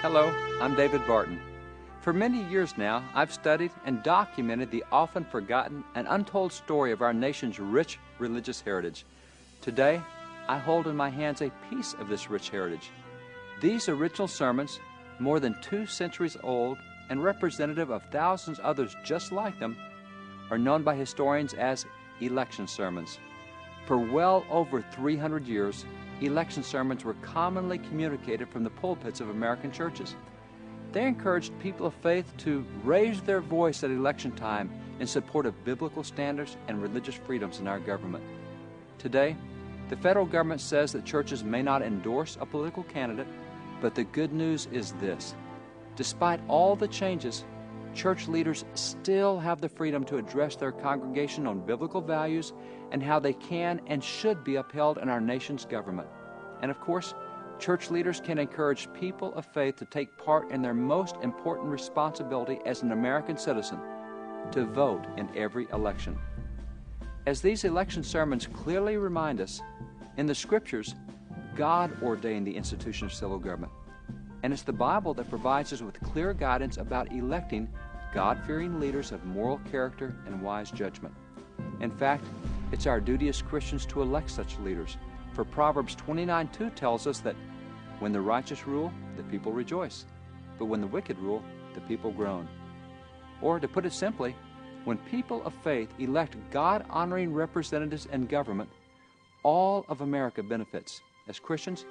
Hello, I'm David Barton. For many years now, I've studied and documented the often forgotten and untold story of our nation's rich religious heritage. Today, I hold in my hands a piece of this rich heritage. These original sermons, more than 2 centuries old and representative of thousands others just like them, are known by historians as election sermons. For well over 300 years, election sermons were commonly communicated from the pulpits of American churches. They encouraged people of faith to raise their voice at election time in support of biblical standards and religious freedoms in our government. Today, the federal government says that churches may not endorse a political candidate, but the good news is this. Despite all the changes, church leaders still have the freedom to address their congregation on biblical values and how they can and should be upheld in our nation's government. And of course, church leaders can encourage people of faith to take part in their most important responsibility as an American citizen, to vote in every election. As these election sermons clearly remind us, in the Scriptures, God ordained the institution of civil government. And it's the Bible that provides us with clear guidance about electing God-fearing leaders of moral character and wise judgment. In fact, it's our duty as Christians to elect such leaders. For Proverbs 29:2 tells us that when the righteous rule, the people rejoice, but when the wicked rule, the people groan. Or to put it simply, when people of faith elect God-honoring representatives in government, all of America benefits. As Christians,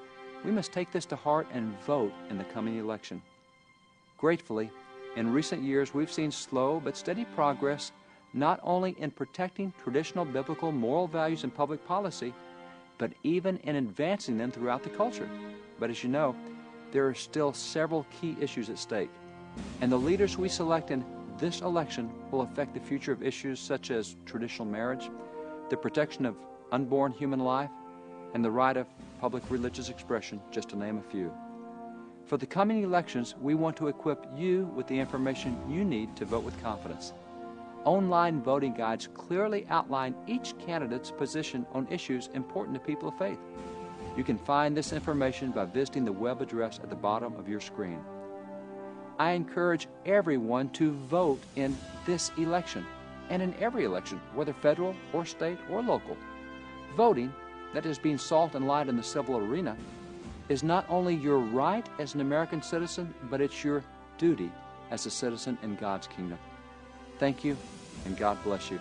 we must take this to heart and vote in the coming election. Gratefully, in recent years, we've seen slow but steady progress not only in protecting traditional biblical moral values in public policy, but even in advancing them throughout the culture. But as you know, there are still several key issues at stake, and the leaders we select in this election will affect the future of issues such as traditional marriage, the protection of unborn human life, and the right of public religious expression, just to name a few. For the coming elections, we want to equip you with the information you need to vote with confidence. Online voting guides clearly outline each candidate's position on issues important to people of faith. You can find this information by visiting the web address at the bottom of your screen. I encourage everyone to vote in this election and in every election, whether federal or state or local. Voting, that is being salt and light in the civil arena, is not only your right as an American citizen, but it's your duty as a citizen in God's kingdom. Thank you, and God bless you.